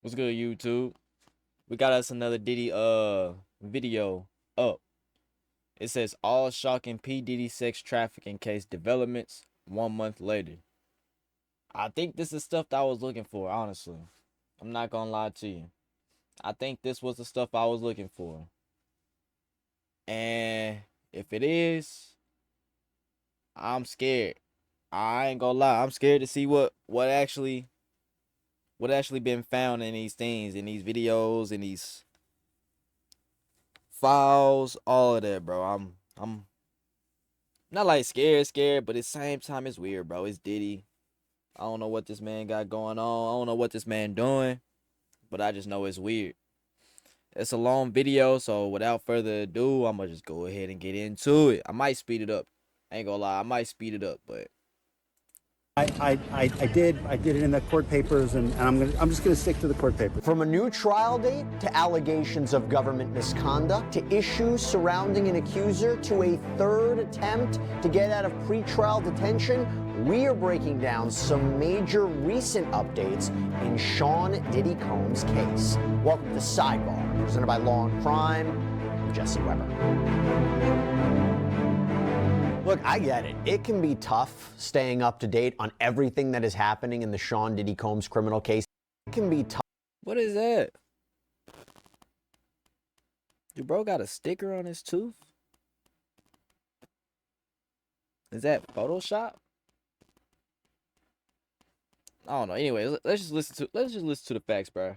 What's good, YouTube? We got us another Diddy video up. It says all shocking P. Diddy sex trafficking case developments 1 month later. I think this is stuff that I was looking for, honestly. I'm not gonna lie to you. I think this was the stuff I was looking for. And if it is, I'm scared. I ain't gonna lie. I'm scared to see what actually been found in these things, in these videos, in these files, all of that, bro. I'm not like scared, but at the same time it's weird, bro. It's Diddy. I don't know what this man got going on. I don't know what this man doing, but I just know it's weird. It's a long video, so without further ado, I'm gonna just go ahead and get into it. I might speed it up. I ain't gonna lie, I might speed it up, but I did it in the court papers, and I'm just gonna stick to the court papers. From a new trial date to allegations of government misconduct to issues surrounding an accuser to a third attempt to get out of pretrial detention, we are breaking down some major recent updates in Sean Diddy Combs' case. Welcome to Sidebar, presented by Law and Crime. I'm Jesse Weber. Look, I get it. It can be tough staying up to date on everything that is happening in the Sean Diddy Combs criminal case. It can be tough. what is that? Dude, bro got a sticker on his tooth? Is that Photoshop? I don't know. Anyway, let's just listen to the facts, bro.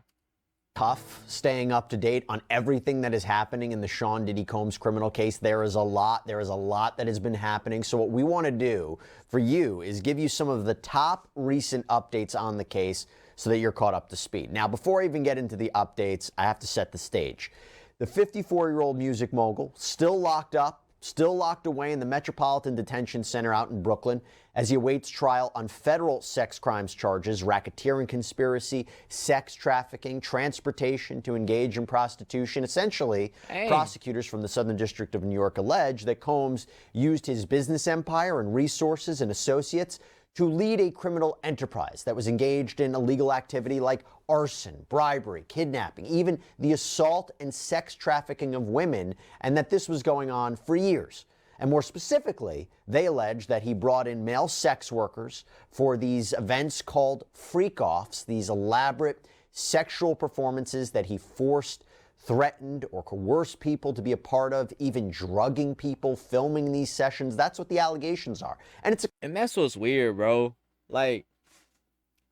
Tough staying up to date on everything that is happening in the Sean Diddy Combs criminal case. There is a lot that has been happening. So what we want to do for you is give you some of the top recent updates on the case so that you're caught up to speed. Now, before I even get into the updates, I have to set the stage. The 54-year-old music mogul still locked up, still locked away in the Metropolitan Detention Center out in Brooklyn as he awaits trial on federal sex crimes charges, racketeering conspiracy, sex trafficking, transportation to engage in prostitution. Essentially, prosecutors from the Southern District of New York allege that Combs used his business empire and resources and associates to lead a criminal enterprise that was engaged in illegal activity like arson, bribery, kidnapping, even the assault and sex trafficking of women, and that this was going on for years. And more specifically, they allege that he brought in male sex workers for these events called freak-offs, these elaborate sexual performances that he forced, threatened, or coerced people to be a part of, even drugging people, filming these sessions. That's what the allegations are. And that's what's weird, bro. Like,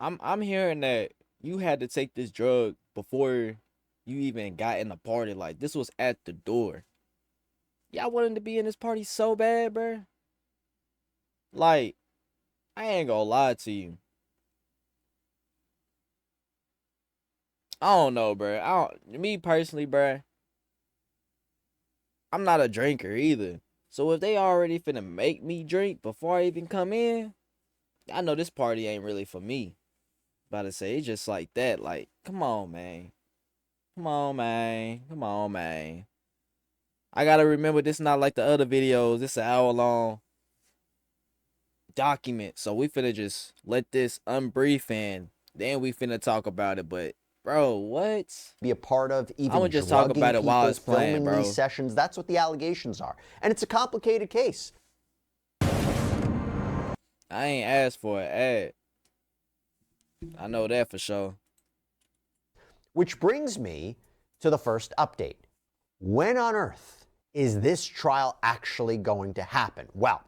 I'm hearing that you had to take this drug before you even got in the party. Like, this was at the door. Y'all wanted to be in this party so bad, bro. Like, I ain't gonna lie to you. I don't know, bro. Me personally, bro, I'm not a drinker either. So if they already finna make me drink before I even come in, I know this party ain't really for me. About to say, it's just like that. Like, come on, man. Come on, man. Come on, man. I gotta remember this not like the other videos. This an hour-long document. So we finna just let this unbrief and then we finna talk about it. But bro, what? Be a part of, even I would just talk about it while it's playing, filming bro. These sessions. That's what the allegations are, and it's a complicated case. I ain't asked for an ad. I know that for sure. Which brings me to the first update. When on earth is this trial actually going to happen? Well,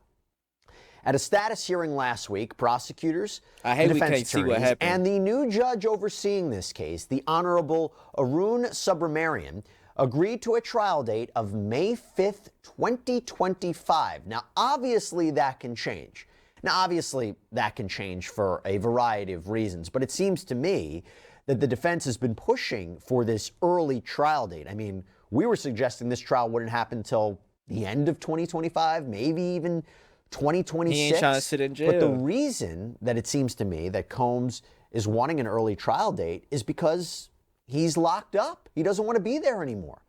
at a status hearing last week, prosecutors, I hate the we defense can't see what attorneys, happened. and the new judge overseeing this case, the Honorable Arun Subramanian, agreed to a trial date of May 5th, 2025. Now, obviously, that can change. For a variety of reasons, but it seems to me that the defense has been pushing for this early trial date. I mean, we were suggesting this trial wouldn't happen until the end of 2025, maybe even 2026. He ain't trying to sit in jail. But the reason that it seems to me that Combs is wanting an early trial date is because he's locked up. He doesn't want to be there anymore.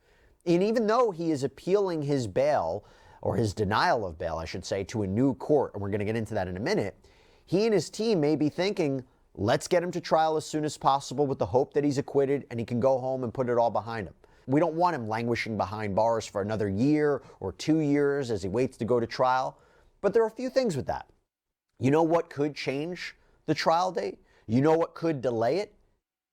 And even though he is appealing his bail, or his denial of bail, I should say, to a new court, and we're going to get into that in a minute, he and his team may be thinking, let's get him to trial as soon as possible with the hope that he's acquitted and he can go home and put it all behind him. We don't want him languishing behind bars for another year or 2 years as he waits to go to trial. But there are a few things with that. You know what could change the trial date? You know what could delay it?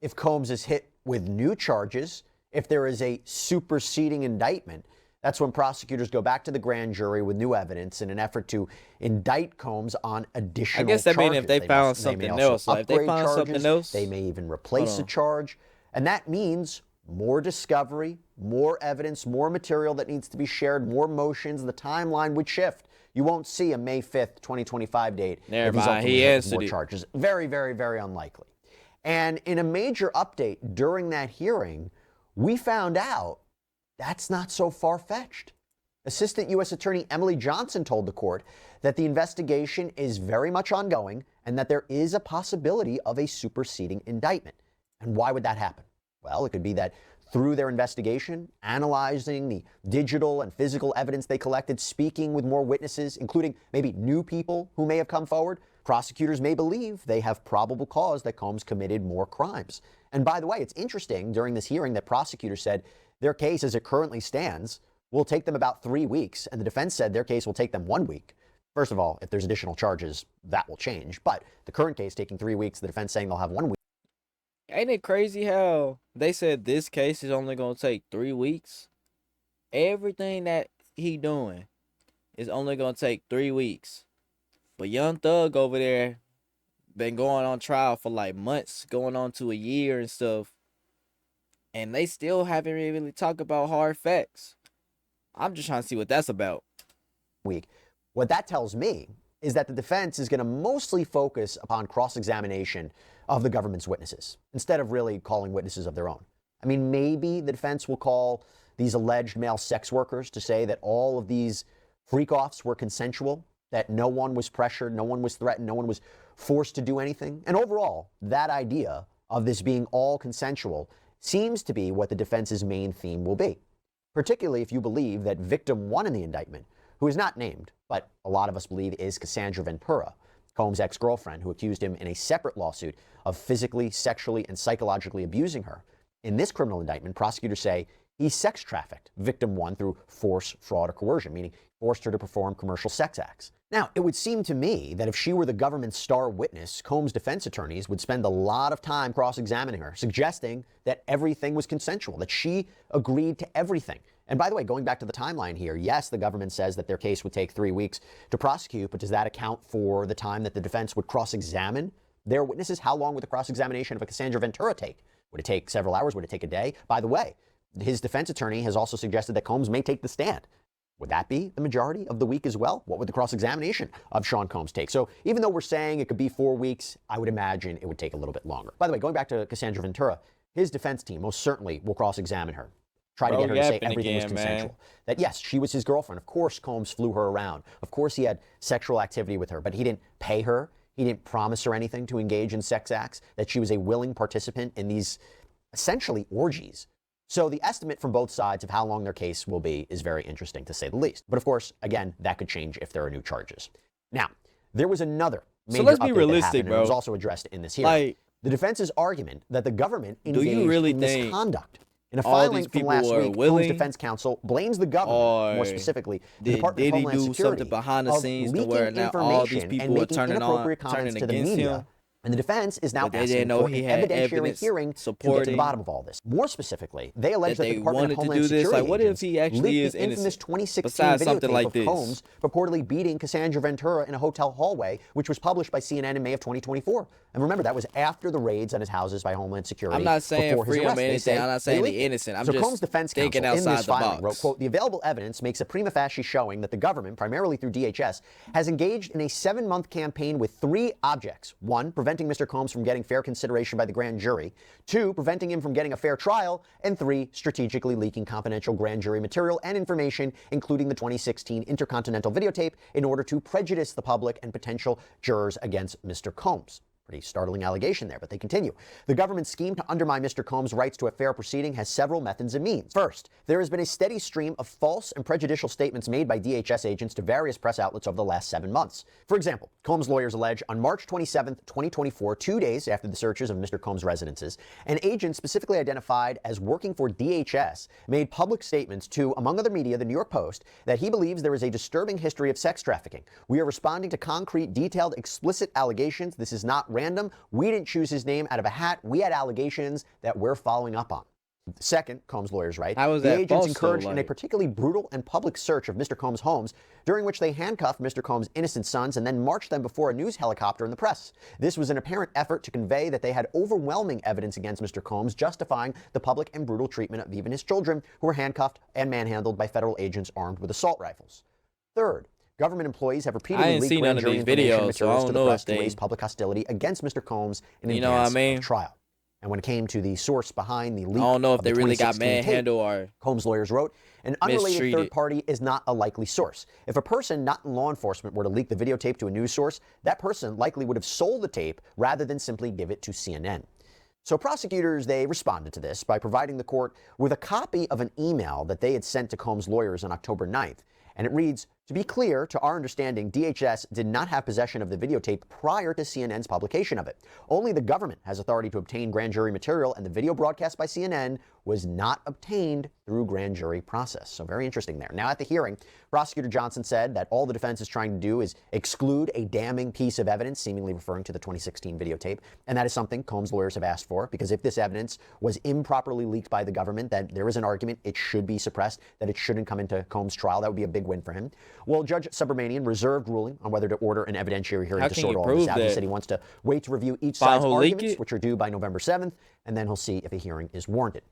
If Combs is hit with new charges, if there is a superseding indictment, that's when prosecutors go back to the grand jury with new evidence in an effort to indict Combs on additional charges. I guess that means if they found something else. Like if they found something else, they may even replace a charge. And that means more discovery, more evidence, more material that needs to be shared, more motions. The timeline would shift. You won't see a May 5th, 2025 date if he's ultimately hit with more charges. Very, very, very unlikely. And in a major update during that hearing, we found out that's not so far-fetched. Assistant U.S. Attorney Emily Johnson told the court that the investigation is very much ongoing and that there is a possibility of a superseding indictment. And why would that happen? Well, it could be that through their investigation, analyzing the digital and physical evidence they collected, speaking with more witnesses, including maybe new people who may have come forward, prosecutors may believe they have probable cause that Combs committed more crimes. And by the way, it's interesting during this hearing that prosecutors said their case as it currently stands will take them about 3 weeks, and the defense said their case will take them 1 week. First of all, if there's additional charges, that will change. But the current case taking 3 weeks, the defense saying they'll have 1 week. Ain't it crazy how they said this case is only going to take 3 weeks? Everything that he doing is only going to take 3 weeks. But Young Thug over there been going on trial for like months, going on to a year and stuff. And they still haven't really talked about hard facts. I'm just trying to see what that's about. What that tells me is that the defense is going to mostly focus upon cross-examination of the government's witnesses, instead of really calling witnesses of their own. I mean, maybe the defense will call these alleged male sex workers to say that all of these freak-offs were consensual, that no one was pressured, no one was threatened, no one was forced to do anything. And overall, that idea of this being all consensual seems to be what the defense's main theme will be, particularly if you believe that victim 1 in the indictment, who is not named, but a lot of us believe is Cassandra Ventura, Combs' ex-girlfriend, who accused him in a separate lawsuit of physically, sexually, and psychologically abusing her. In this criminal indictment, prosecutors say he sex trafficked victim 1 through force, fraud, or coercion, meaning forced her to perform commercial sex acts. Now, it would seem to me that if she were the government's star witness, Combs' defense attorneys would spend a lot of time cross-examining her, suggesting that everything was consensual, that she agreed to everything. And by the way, going back to the timeline here, yes, the government says that their case would take 3 weeks to prosecute, but does that account for the time that the defense would cross-examine their witnesses? How long would the cross-examination of a Cassandra Ventura take? Would it take several hours? Would it take a day? By the way, his defense attorney has also suggested that Combs may take the stand. Would that be the majority of the week as well? What would the cross-examination of Sean Combs take? So even though we're saying it could be 4 weeks, I would imagine it would take a little bit longer. By the way, going back to Cassandra Ventura, his defense team most certainly will cross-examine her. Try to get her to say everything was consensual. Man. That yes, she was his girlfriend. Of course, Combs flew her around. Of course, he had sexual activity with her, but he didn't pay her. He didn't promise her anything to engage in sex acts, that she was a willing participant in these essentially orgies. So the estimate from both sides of how long their case will be is very interesting, to say the least. But of course, again, that could change if there are new charges. Now, there was another major update that happened, and it was also addressed in this hearing. The defense's argument that the government engaged in misconduct. In a filing from last week, Combs' defense counsel blames the government, more specifically the Department of Homeland Security, behind the scenes of leaking information and making inappropriate comments to the media. And the defense is now asking for an evidentiary hearing to get to the bottom of all this. More specifically, they allege that the Department of Homeland Security what if he actually is leaked the infamous 2016 videotape of Combs purportedly beating Cassandra Ventura in a hotel hallway, which was published by CNN in May of 2024. And remember, that was after the raids on his houses by Homeland Security. I'm not saying free him anything. I'm not saying he's innocent. I'm just Combs' defense thinking counsel outside in this the filing box. wrote, quote, "The available evidence makes a prima facie showing that the government, primarily through DHS, has engaged in a 7-month campaign with 3 objects. 1, preventing Mr. Combs from getting fair consideration by the grand jury. 2, preventing him from getting a fair trial. And 3, strategically leaking confidential grand jury material and information, including the 2016 Intercontinental videotape, in order to prejudice the public and potential jurors against Mr. Combs." Pretty startling allegation there, but they continue. The government's scheme to undermine Mr. Combs' rights to a fair proceeding has several methods and means. First, there has been a steady stream of false and prejudicial statements made by DHS agents to various press outlets over the last 7 months. For example, Combs' lawyers allege on March 27, 2024, 2 days after the searches of Mr. Combs' residences, an agent specifically identified as working for DHS made public statements to, among other media, the New York Post, that he believes there is a disturbing history of sex trafficking. We are responding to concrete, detailed, explicit allegations. This is not random. We didn't choose his name out of a hat. We had allegations that we're following up on. Second, Combs' lawyers write, the agents encouraged in a particularly brutal and public search of Mr. Combs' homes, during which they handcuffed Mr. Combs' innocent sons and then marched them before a news helicopter in the press. This was an apparent effort to convey that they had overwhelming evidence against Mr. Combs, justifying the public and brutal treatment of even his children, who were handcuffed and manhandled by federal agents armed with assault rifles. Third, government employees have repeatedly leaked grand jury information materials to the press to raise public hostility against Mr. Combs in advance of trial. And when it came to the source behind the leak, I don't know if they really got manhandled or Combs' lawyers wrote, an unrelated third party is not a likely source. If a person not in law enforcement were to leak the videotape to a news source, that person likely would have sold the tape rather than simply give it to CNN. So prosecutors, they responded to this by providing the court with a copy of an email that they had sent to Combs' lawyers on October 9th. And it reads, to be clear, to our understanding, DHS did not have possession of the videotape prior to CNN's publication of it. Only the government has authority to obtain grand jury material, and the video broadcast by CNN was not obtained through grand jury process. So very interesting there. Now at the hearing, Prosecutor Johnson said that all the defense is trying to do is exclude a damning piece of evidence, seemingly referring to the 2016 videotape. And that is something Combs' lawyers have asked for, because if this evidence was improperly leaked by the government, then there is an argument it should be suppressed, that it shouldn't come into Combs' trial. That would be a big win for him. Well, Judge Subramanian reserved ruling on whether to order an evidentiary hearing to sort all this out. He said he wants to wait to review each side's arguments, which are due by November 7th, and then he'll see if a hearing is warranted.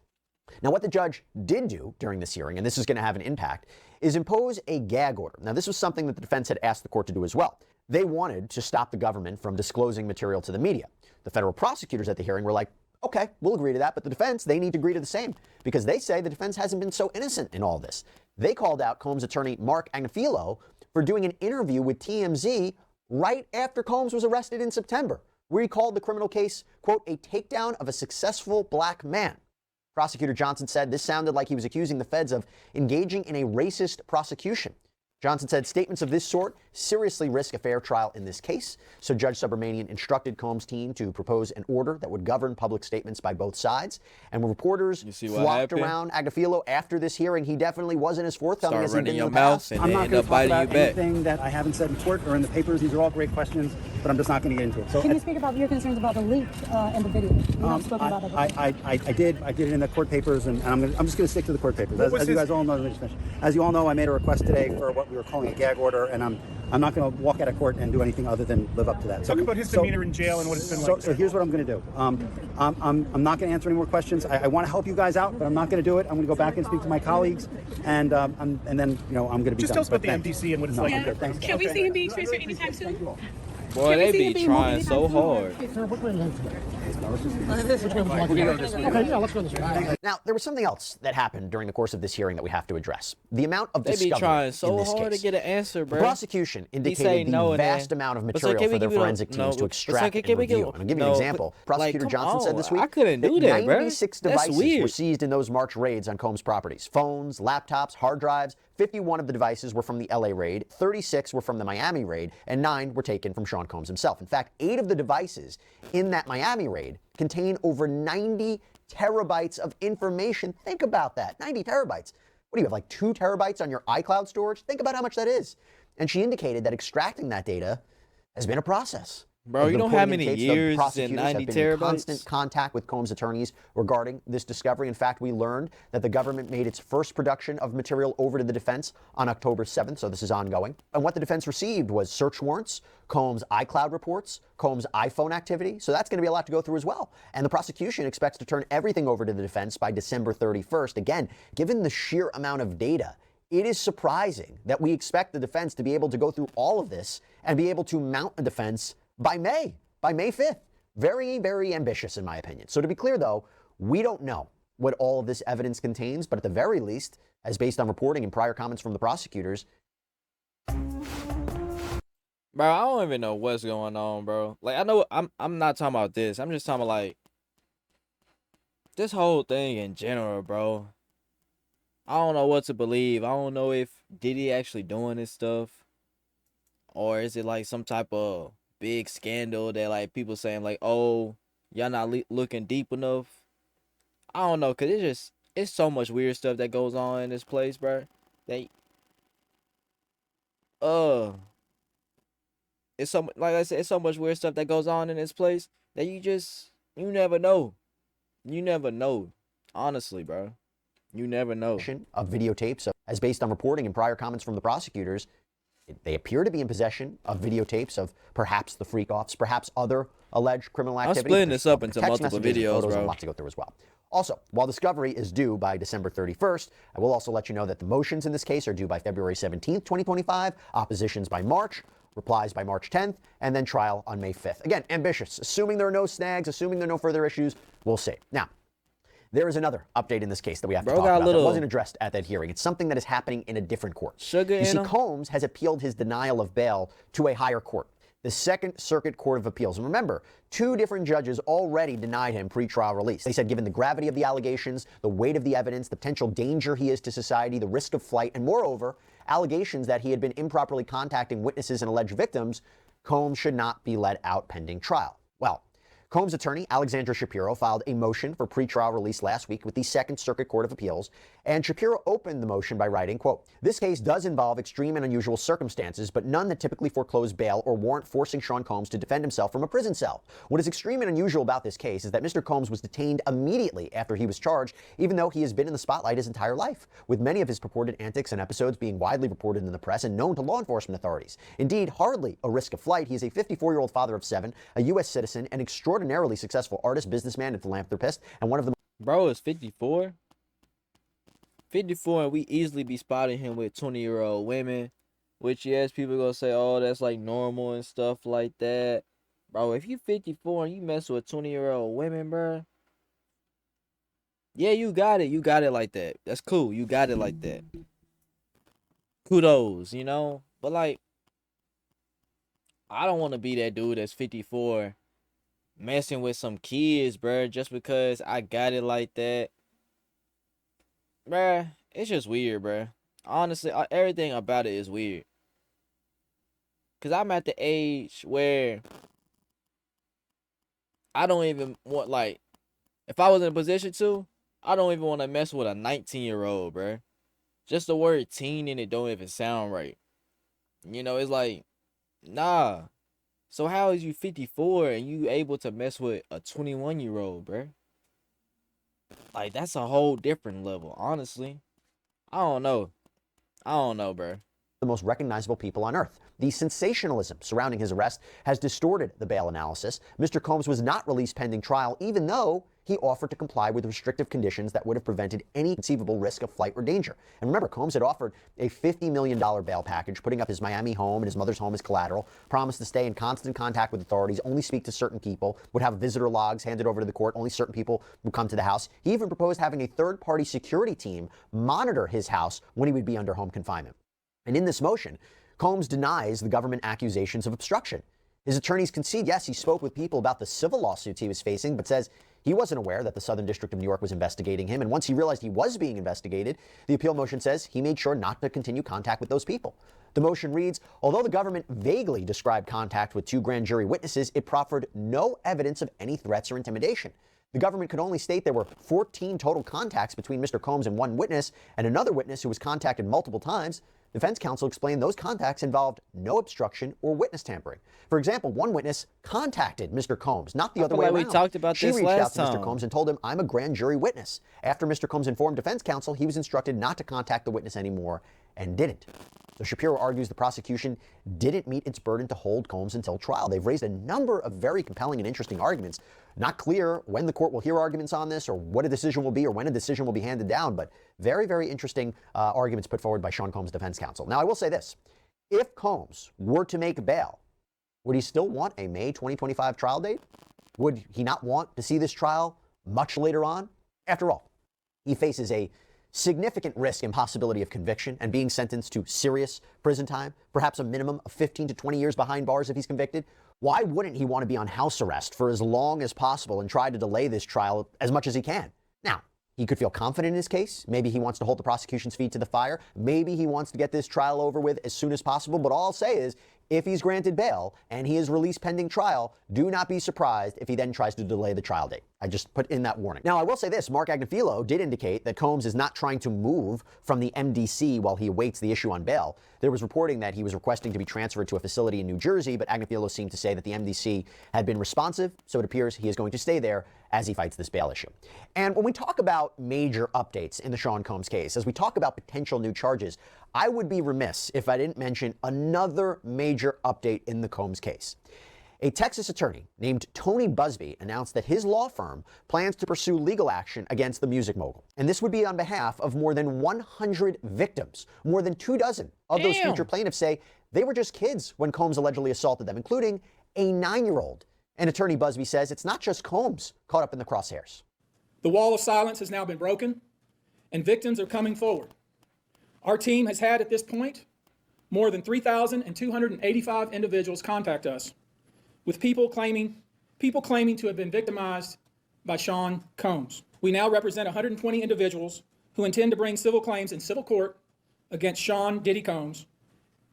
Now, what the judge did do during this hearing, and this is going to have an impact, is impose a gag order. Now, this was something that the defense had asked the court to do as well. They wanted to stop the government from disclosing material to the media. The federal prosecutors at the hearing were like, okay, we'll agree to that, but the defense, they need to agree to the same, because they say the defense hasn't been so innocent in all this. They called out Combs' attorney Mark Agnifilo for doing an interview with TMZ right after Combs was arrested in September, where he called the criminal case, quote, a takedown of a successful black man. Prosecutor Johnson said this sounded like he was accusing the feds of engaging in a racist prosecution. Johnson said statements of this sort seriously risk a fair trial in this case, so Judge Subramanian instructed Combs' team to propose an order that would govern public statements by both sides. And when reporters flocked around Agnifilo after this hearing, he definitely wasn't as forthcoming as he'd been in the past. I'm not going to talk about anything that I haven't said in court or in the papers. These are all great questions, but I'm just not going to get into it. So can you speak about your concerns about the leak and the video? I did it in the court papers, and I'm just going to stick to the court papers. As you guys all know, as you all know, I made a request today for what we were calling a gag order, and I'm not going to walk out of court and do anything other than live up to that. Talk about his demeanor in jail and what it's been like. So here's what I'm going to do. I'm not going to answer any more questions. I want to help you guys out, but I'm not going to do it. I'm going to go back and speak to my colleagues, and then I'm going to be just done. tell us about the MDC and what it's like. Yeah. Can we see him being transferred anytime soon? Boy, they be trying so hard. Now, there was something else that happened during the course of this hearing that we have to address. The amount of They discovery be trying so in this hard case. to get an answer, bro. The prosecution indicated the vast amount of material for their forensic teams to extract and review. And I'll give you an example. Prosecutor Johnson said this week I couldn't do that, bro. 96 devices were seized in those March raids on Combs' properties. Phones, laptops, hard drives. 51 of the devices were from the LA raid, 36 were from the Miami raid, and 9 were taken from Sean Combs himself. In fact, 8 of the devices in that Miami raid contain over 90 terabytes of information. Think about that, 90 terabytes. What do you have, like 2 terabytes on your iCloud storage? Think about how much that is. And she indicated that extracting that data has been a process. Bro, you know how many years and 90 terabytes? In constant contact with Combs' attorneys regarding this discovery. In fact, we learned that the government made its first production of material over to the defense on October 7th, so this is ongoing. And what the defense received was search warrants, Combs' iCloud reports, Combs' iPhone activity, so that's going to be a lot to go through as well. And the prosecution expects to turn everything over to the defense by December 31st. Again, given the sheer amount of data, it is surprising that we expect the defense to be able to go through all of this and be able to mount a defense by May 5th. Very, very ambitious in my opinion. So to be clear though, we don't know what all of this evidence contains, but at the very least, as based on reporting and prior comments from the prosecutors, Bro, I don't even know what's going on, bro. Like, I know I'm not talking about this. I'm just talking about, like, this whole thing in general, bro. I don't know what to believe. I don't know if Diddy actually doing this stuff, or is it like some type of big scandal that, like, people saying, like, oh, y'all not looking deep enough. I don't know, cause it's so much weird stuff that goes on in this place, bro. That uh, it's so, like I said, it's so much weird stuff that goes on in this place that you never know. You never know. Honestly, bro. You never know. Of videotapes, as based on reporting and prior comments from the prosecutors, they appear to be in possession of videotapes of perhaps the freak-offs, perhaps other alleged criminal activity. I'm splitting this up into text multiple messages and videos, photos, bro. and a lot to go through as well. Also, while discovery is due by December 31st, I will also let you know that the motions in this case are due by February 17th, 2025, oppositions by March, replies by March 10th, and then trial on May 5th. Again, ambitious. Assuming there are no snags, assuming there are no further issues, we'll see. Now, there is another update in this case that we have to talk about that wasn't addressed at that hearing. It's something that is happening in a different court. You see, Combs has appealed his denial of bail to a higher court, the Second Circuit Court of Appeals. And remember, 2 different judges already denied him pretrial release. They said given the gravity of the allegations, the weight of the evidence, the potential danger he is to society, the risk of flight, and moreover, allegations that he had been improperly contacting witnesses and alleged victims, Combs should not be let out pending trial. Well, Combs' attorney, Alexandra Shapiro, filed a motion for pretrial release last week with the Second Circuit Court of Appeals, and Shapiro opened the motion by writing, quote, "This case does involve extreme and unusual circumstances, but none that typically foreclose bail or warrant forcing Sean Combs to defend himself from a prison cell. What is extreme and unusual about this case is that Mr. Combs was detained immediately after he was charged, even though he has been in the spotlight his entire life, with many of his purported antics and episodes being widely reported in the press and known to law enforcement authorities. Indeed, hardly a risk of flight. He is a 54-year-old father of 7, a U.S. citizen, an extraordinarily successful artist, businessman, and philanthropist, and one of the..." Bro is 54. 54, and we easily be spotting him with 20-year-old women, which, yes, people gonna say, oh, that's like normal and stuff like that. Bro, if you 54 and you mess with 20-year-old women, bro, yeah, you got it. You got it like that. That's cool. You got it like that. Kudos, you know? But, like, I don't want to be that dude that's 54 messing with some kids, bro, just because I got it like that. Bruh, it's just weird, bruh. Honestly, everything about it is weird. Because I'm at the age where I don't even want, like, if I was in a position to, I don't even want to mess with a 19-year-old, bruh. Just the word teen in it don't even sound right. You know, it's like, nah. So how is you 54 and you able to mess with a 21-year-old, bruh? Like, that's a whole different level, honestly. I don't know, bro. The most recognizable people on earth. The sensationalism surrounding his arrest has distorted the bail analysis. Mr. Combs was not released pending trial, even though he offered to comply with restrictive conditions that would have prevented any conceivable risk of flight or danger. And remember, Combs had offered a $50 million bail package, putting up his Miami home and his mother's home as collateral, promised to stay in constant contact with authorities, only speak to certain people, would have visitor logs handed over to the court, only certain people would come to the house. He even proposed having a third-party security team monitor his house when he would be under home confinement. And in this motion, Combs denies the government accusations of obstruction. His attorneys concede, yes, he spoke with people about the civil lawsuits he was facing, but says he wasn't aware that the Southern District of New York was investigating him. And once he realized he was being investigated, the appeal motion says he made sure not to continue contact with those people. The motion reads, although the government vaguely described contact with 2 grand jury witnesses, it proffered no evidence of any threats or intimidation. The government could only state there were 14 total contacts between Mr. Combs and one witness and another witness who was contacted multiple times. Defense counsel explained those contacts involved no obstruction or witness tampering. For example, one witness contacted Mr. Combs, not the other way around. We talked about she this reached last out to time. Mr. Combs and told him, I'm a grand jury witness. After Mr. Combs informed defense counsel, he was instructed not to contact the witness anymore and didn't. So Shapiro argues the prosecution didn't meet its burden to hold Combs until trial. They've raised a number of very compelling and interesting arguments. Not clear when the court will hear arguments on this or what a decision will be or when a decision will be handed down, but very, very interesting arguments put forward by Sean Combs' defense counsel. Now, I will say this. If Combs were to make bail, would he still want a May 2025 trial date? Would he not want to see this trial much later on? After all, he faces a significant risk and possibility of conviction and being sentenced to serious prison time, perhaps a minimum of 15 to 20 years behind bars if he's convicted, why wouldn't he want to be on house arrest for as long as possible and try to delay this trial as much as he can? Now, he could feel confident in his case. Maybe he wants to hold the prosecution's feet to the fire. Maybe he wants to get this trial over with as soon as possible. But all I'll say is, if he's granted bail and he is released pending trial, do not be surprised if he then tries to delay the trial date. I just put in that warning. Now, I will say this. Mark Agnifilo did indicate that Combs is not trying to move from the MDC while he awaits the issue on bail. There was reporting that he was requesting to be transferred to a facility in New Jersey, but Agnifilo seemed to say that the MDC had been responsive, so it appears he is going to stay there as he fights this bail issue. And when we talk about major updates in the Sean Combs case, as we talk about potential new charges, I would be remiss if I didn't mention another major update in the Combs case. A Texas attorney named Tony Busby announced that his law firm plans to pursue legal action against the music mogul. And this would be on behalf of more than 100 victims. More than 24 of those future plaintiffs say they were just kids when Combs allegedly assaulted them, including a 9-year-old. And attorney Busby says it's not just Combs caught up in the crosshairs. The wall of silence has now been broken, and victims are coming forward. Our team has had, at this point, more than 3,285 individuals contact us, with people claiming to have been victimized by Sean Combs. We now represent 120 individuals who intend to bring civil claims in civil court against Sean Diddy Combs,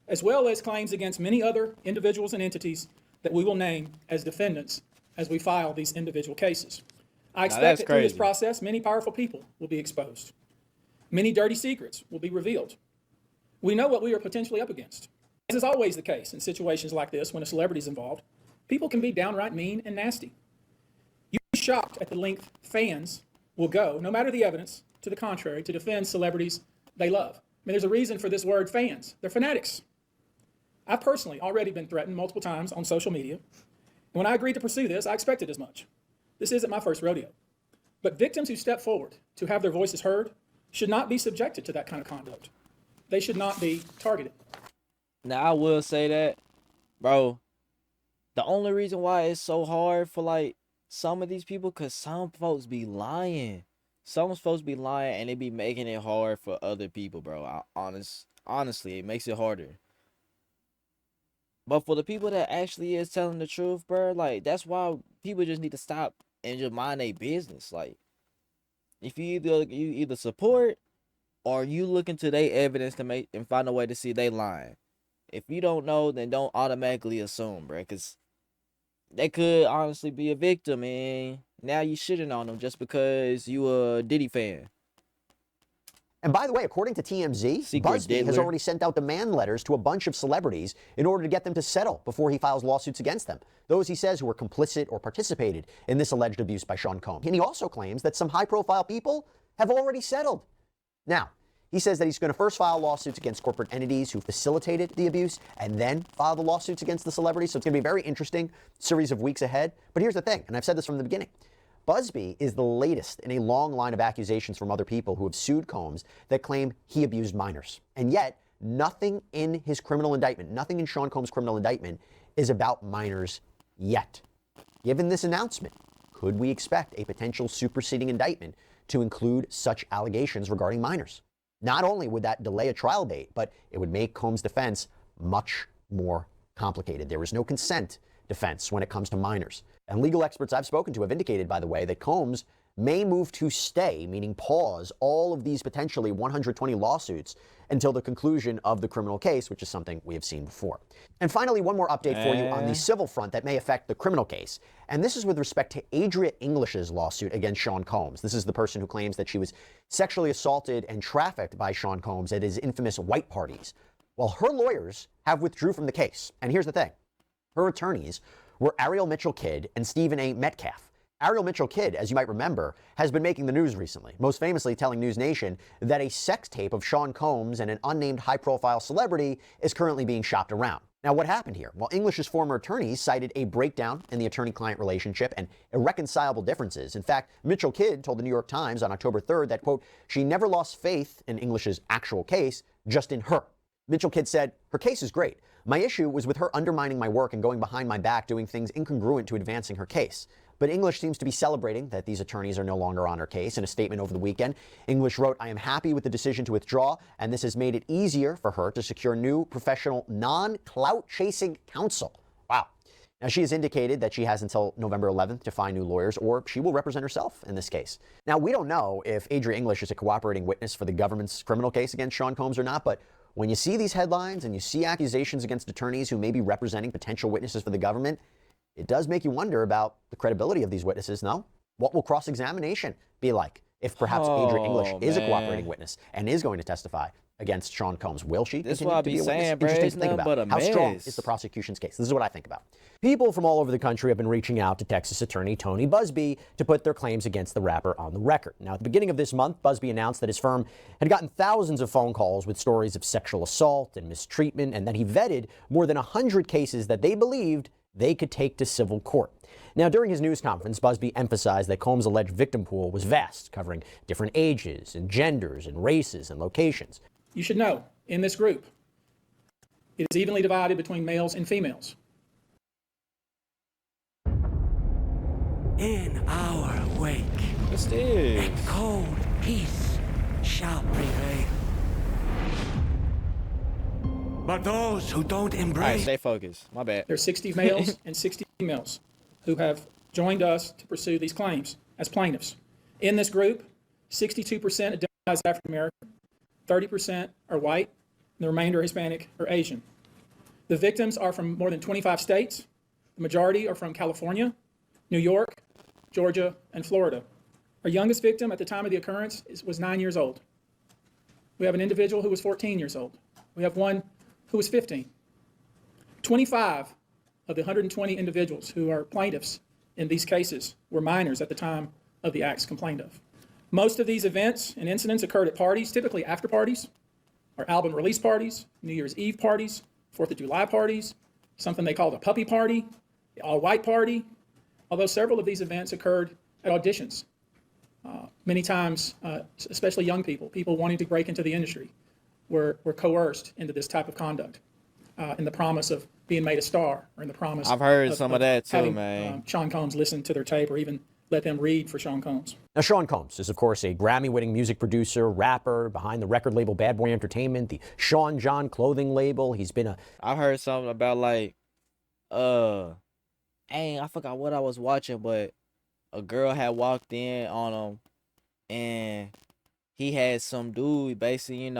as well as claims against many other individuals and entities that we will name as defendants as we file these individual cases. I expect that through this process, many powerful people will be exposed. Many dirty secrets will be revealed. We know what we are potentially up against. As is always the case in situations like this when a celebrity is involved, people can be downright mean and nasty. You'd be shocked at the length fans will go, no matter the evidence to the contrary, to defend celebrities they love. I mean, there's a reason for this word fans. They're fanatics. I've personally already been threatened multiple times on social media. And when I agreed to pursue this, I expected as much. This isn't my first rodeo. But victims who step forward to have their voices heard should not be subjected to that kind of conduct. They should not be targeted. Now, I will say that, bro, the only reason why it's so hard for, like, some of these people, because some folks be lying. Some folks be lying, and they be making it hard for other people, bro. Honestly, it makes it harder. But for the people that actually is telling the truth, bro, like, that's why people just need to stop and just mind their business. Like, if you either support or you look into their evidence to make and find a way to see they lying. If you don't know, then don't automatically assume, bro, because they could honestly be a victim, and now you shitting on them just because you a Diddy fan. And by the way, according to TMZ, Busby has already sent out demand letters to a bunch of celebrities in order to get them to settle before he files lawsuits against them. Those, he says, who were complicit or participated in this alleged abuse by Sean Combs. And he also claims that some high-profile people have already settled. Now, he says that he's going to first file lawsuits against corporate entities who facilitated the abuse and then file the lawsuits against the celebrities. So it's going to be a very interesting series of weeks ahead. But here's the thing, and I've said this from the beginning. Busby is the latest in a long line of accusations from other people who have sued Combs that claim he abused minors. And yet, nothing in his criminal indictment, nothing in Sean Combs' criminal indictment is about minors yet. Given this announcement, could we expect a potential superseding indictment to include such allegations regarding minors? Not only would that delay a trial date, but it would make Combs' defense much more complicated. There is no consent defense when it comes to minors. And legal experts I've spoken to have indicated, by the way, that Combs may move to stay, meaning pause, all of these potentially 120 lawsuits until the conclusion of the criminal case, which is something we have seen before. And finally, one more update for you on the civil front that may affect the criminal case. And this is with respect to Adria English's lawsuit against Sean Combs. This is the person who claims that she was sexually assaulted and trafficked by Sean Combs at his infamous white parties. Well, her lawyers have withdrew from the case. And here's the thing. Her attorneys were Ariel Mitchell-Kidd and Stephen A. Metcalf. Ariel Mitchell-Kidd, as you might remember, has been making the news recently, most famously telling News Nation that a sex tape of Sean Combs and an unnamed high-profile celebrity is currently being shopped around. Now, what happened here? Well, English's former attorneys cited a breakdown in the attorney-client relationship and irreconcilable differences. In fact, Mitchell-Kidd told the New York Times on October 3rd that, quote, she never lost faith in English's actual case, just in her. Mitchell-Kidd said, her case is great. My issue was with her undermining my work and going behind my back doing things incongruent to advancing her case. But English seems to be celebrating that these attorneys are no longer on her case. In a statement over the weekend, English wrote, "I am happy with the decision to withdraw, and this has made it easier for her to secure new professional non-clout chasing counsel." Wow. Now, she has indicated that she has until November 11th to find new lawyers, or she will represent herself in this case. Now, we don't know if Adria English is a cooperating witness for the government's criminal case against Sean Combs or not, but when you see these headlines and you see accusations against attorneys who may be representing potential witnesses for the government, it does make you wonder about the credibility of these witnesses, no? What will cross-examination be like if perhaps Adria English is a cooperating witness and is going to testify against Sean Combs? Will she? This is what I be saying, bro. Interesting It's to think nothing but about. a How strong mess. is the prosecution's case? This is what I think about. People from all over the country have been reaching out to Texas attorney Tony Buzbee to put their claims against the rapper on the record. Now, at the beginning of this month, Buzbee announced that his firm had gotten thousands of phone calls with stories of sexual assault and mistreatment, and that he vetted more than 100 cases that they believed they could take to civil court. Now, during his news conference, Buzbee emphasized that Combs' alleged victim pool was vast, covering different ages and genders and races and locations. You should know, in this group, it is evenly divided between males and females. In our wake, What's this? cold peace shall prevail. But those who don't All right, embrace stay focused. My bad. There are 60 males and 60 females who have joined us to pursue these claims as plaintiffs. In this group, 62% identify as African American, 30% are white, and the remainder are Hispanic or Asian. The victims are from more than 25 states. The majority are from California, New York, Georgia, and Florida. Our youngest victim at the time of the occurrence was 9 years old. We have an individual who was 14 years old. We have one who was 15. 25 of the 120 individuals who are plaintiffs in these cases were minors at the time of the acts complained of. Most of these events and incidents occurred at parties, typically after parties, or album release parties, New Year's Eve parties, 4th of July parties, something they called a puppy party, the all-white party, although several of these events occurred at auditions. Many times, especially young people wanting to break into the industry, were coerced into this type of conduct in the promise of being made a star, or in the promise I've heard some of that too, having, man. Sean Combs listen to their tape or even let them read for Sean Combs. Now, Sean Combs is, of course, a Grammy-winning music producer, rapper, behind the record label Bad Boy Entertainment, the Sean John clothing label. He's been a... I heard something about like, I forgot what I was watching, but a girl had walked in on him, and he had some dude basically,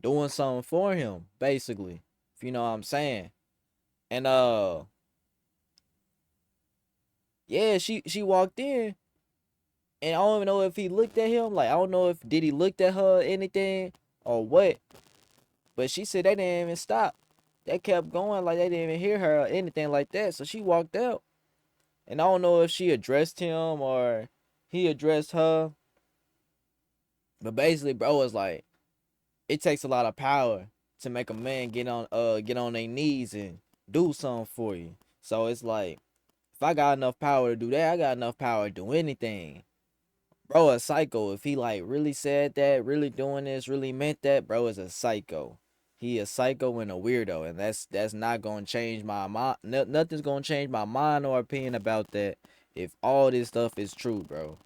doing something for him, basically, if you know what I'm saying. And yeah, she walked in, and I don't even know if he looked at him. Like, I don't know if Diddy looked at her or anything or what. But she said they didn't even stop. They kept going, like they didn't even hear her or anything like that. So she walked out. And I don't know if she addressed him or he addressed her. But basically, bro, it's like, it takes a lot of power to make a man get on their knees and do something for you. So it's like, if I got enough power to do that, I got enough power to do anything. Bro, a psycho. If he like really said that, really doing this, really meant that, bro is a psycho. He a psycho and a weirdo, and that's not gonna change my mind. Nothing's gonna change my mind or opinion about that if all this stuff is true, bro.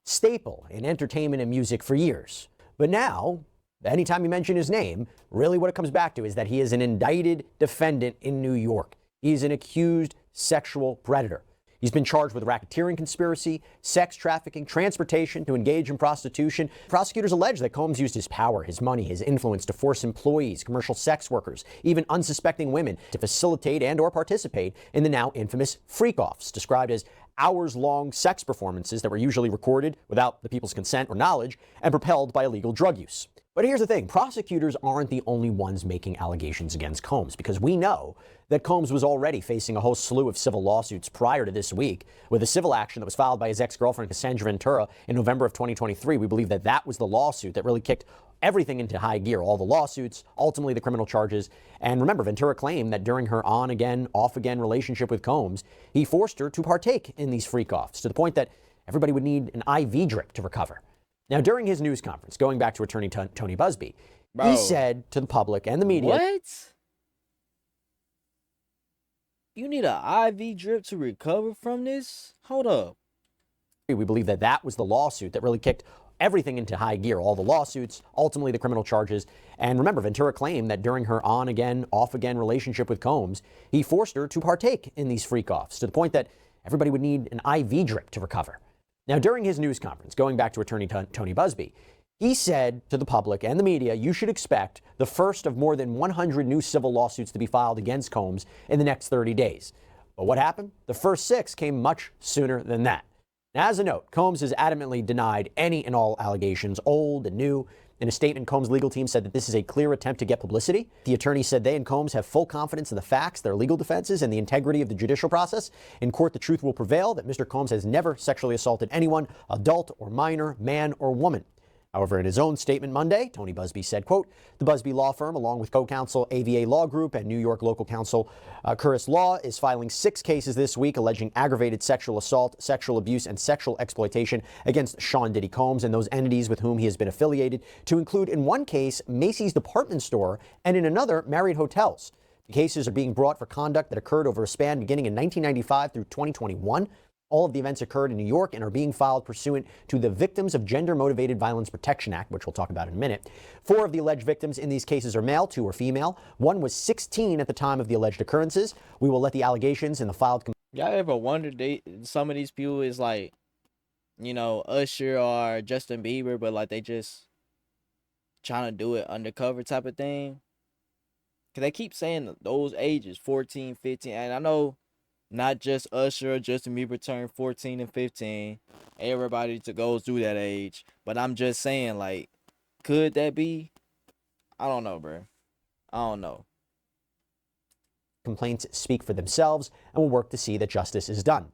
staple in entertainment and music for years. But now, anytime you mention his name, really what it comes back to is that he is an indicted defendant in New York. He's an accused sexual predator. He's been charged with racketeering conspiracy, sex trafficking, transportation to engage in prostitution. Prosecutors allege that Combs used his power, his money, his influence to force employees, commercial sex workers, even unsuspecting women to facilitate and or participate in the now infamous freak-offs, described as hours-long sex performances that were usually recorded without the people's consent or knowledge and propelled by illegal drug use. But here's the thing, prosecutors aren't the only ones making allegations against Combs, because we know that Combs was already facing a whole slew of civil lawsuits prior to this week, with a civil action that was filed by his ex-girlfriend Cassandra Ventura in November of 2023. We believe that that was the lawsuit that really kicked everything into high gear, all the lawsuits, ultimately the criminal charges. And remember, Ventura claimed that during her on-again, off-again relationship with Combs, he forced her to partake in these freak-offs, to the point that everybody would need an IV drip to recover. Now, during his news conference, going back to attorney Tony Buzbee, he said to the public and the media... What? You need an IV drip to recover from this? Hold up. We believe that that was the lawsuit that really kicked everything into high gear, all the lawsuits, ultimately the criminal charges. And remember, Ventura claimed that during her on-again, off-again relationship with Combs, he forced her to partake in these freak-offs to the point that everybody would need an IV drip to recover. Now, during his news conference, going back to attorney Tony Busby, he said to the public and the media, you should expect the first of more than 100 new civil lawsuits to be filed against Combs in the next 30 days. But what happened? The first 6 came much sooner than that. Now, as a note, Combs has adamantly denied any and all allegations, old and new. In a statement, Combs' legal team said that this is a clear attempt to get publicity. The attorney said they and Combs have full confidence in the facts, their legal defenses, and the integrity of the judicial process. In court, the truth will prevail that Mr. Combs has never sexually assaulted anyone, adult or minor, man or woman. However, in his own statement Monday, Tony Busby said, quote, the Busby Law Firm, along with co-counsel AVA Law Group and New York local counsel Curris Law, is filing 6 cases this week alleging aggravated sexual assault, sexual abuse, and sexual exploitation against Sean Diddy Combs and those entities with whom he has been affiliated, to include in one case Macy's department store and in another Marriott hotels. The cases are being brought for conduct that occurred over a span beginning in 1995 through 2021. All of the events occurred in New York and are being filed pursuant to the Victims of Gender-Motivated Violence Protection Act, which we'll talk about in a minute. 4 of the alleged victims in these cases are male, 2 are female. 1 was 16 at the time of the alleged occurrences. We will let the allegations in the filed... Y'all ever wondered some of these people is like, you know, Usher or Justin Bieber, but like they just trying to do it undercover type of thing? Because they keep saying those ages, 14, 15, and I know not just Usher or Justin Bieber turned 14 and 15. Everybody goes through that age. But I'm just saying, like, could that be? I don't know, bro. I don't know. Complaints speak for themselves, and we'll work to see that justice is done.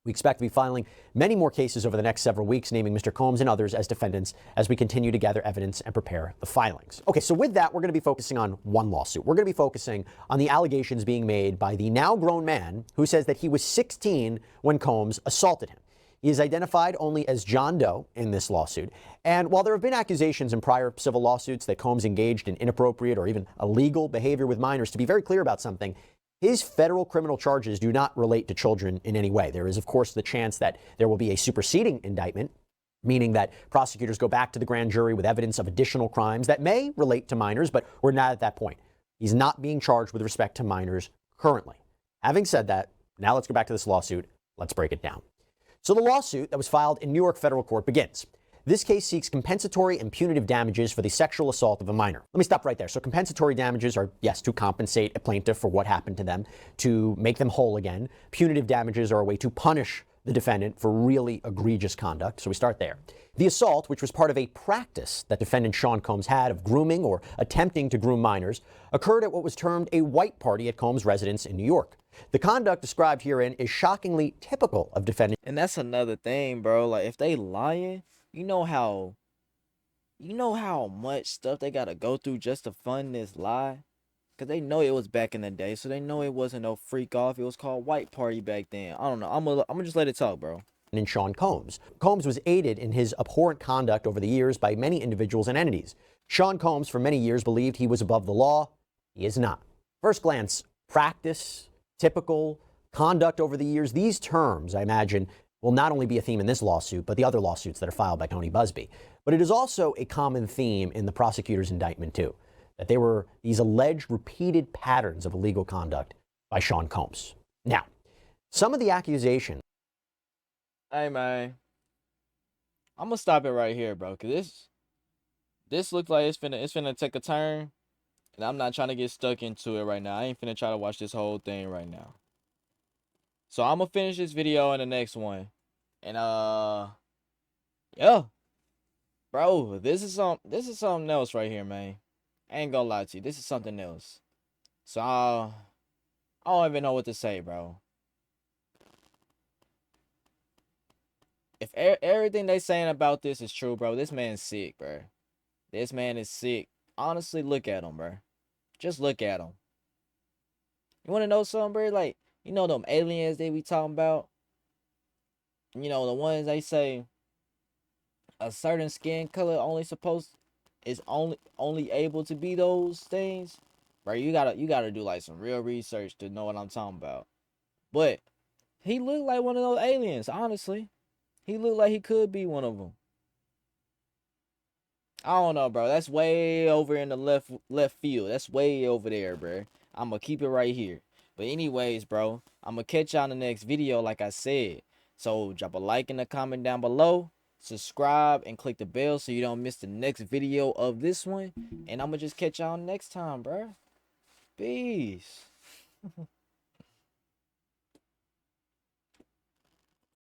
We expect to be filing many more cases over the next several weeks, naming Mr. Combs and others as defendants as we continue to gather evidence and prepare the filings. Okay, so with that, we're going to be focusing on one lawsuit. We're going to be focusing on the allegations being made by the now grown man who says that he was 16 when Combs assaulted him. He is identified only as John Doe in this lawsuit. And while there have been accusations in prior civil lawsuits that Combs engaged in inappropriate or even illegal behavior with minors, to be very clear about something, his federal criminal charges do not relate to children in any way. There is, of course, the chance that there will be a superseding indictment, meaning that prosecutors go back to the grand jury with evidence of additional crimes that may relate to minors, but we're not at that point. He's not being charged with respect to minors currently. Having said that, now let's go back to this lawsuit. Let's break it down. So the lawsuit that was filed in New York federal court begins. This case seeks compensatory and punitive damages for the sexual assault of a minor. Let me stop right there. So compensatory damages are, yes, to compensate a plaintiff for what happened to them, to make them whole again. Punitive damages are a way to punish the defendant for really egregious conduct. So we start there. The assault, which was part of a practice that defendant Sean Combs had of grooming or attempting to groom minors, occurred at what was termed a white party at Combs' residence in New York. The conduct described herein is shockingly typical of defendant. And that's another thing, bro. Like, if they lying, you know how much stuff they gotta go through just to fund this lie? Because they know it was back in the day, so they know it wasn't no freak off. It was called white party back then. I don't know. I'm gonna just let it talk, bro. And Sean Combs. Combs was aided in his abhorrent conduct over the years by many individuals and entities. Sean Combs, for many years, believed he was above the law. He is not. First glance, practice, typical, conduct over the years, these terms, I imagine, will not only be a theme in this lawsuit, but the other lawsuits that are filed by Tony Busby. But it is also a common theme in the prosecutor's indictment, too, that there were these alleged repeated patterns of illegal conduct by Sean Combs. Now, some of the accusations. Hey, man. I'm gonna stop it right here, bro, because this looks like it's finna take a turn, and I'm not trying to get stuck into it right now. I ain't finna try to watch this whole thing right now. So I'm gonna finish this video in the next one. And yeah. Bro, this is something else right here, man. I ain't gonna lie to you. This is something else. So I don't even know what to say, bro. If everything they saying about this is true, bro, this man's sick, bro. This man is sick. Honestly, look at him, bro. Just look at him. You wanna know something, bro? Like, you know them aliens they be talking about? You know, the ones they say a certain skin color is only able to be those things? Bro, you gotta do like some real research to know what I'm talking about. But he looked like one of those aliens, honestly. He looked like he could be one of them. I don't know, bro. That's way over in the left field. That's way over there, bro. I'm going to keep it right here. But anyways, bro, I'm going to catch y'all in the next video like I said. So drop a like in the comment down below. Subscribe and click the bell so you don't miss the next video of this one. And I'm going to just catch y'all next time, bro. Peace.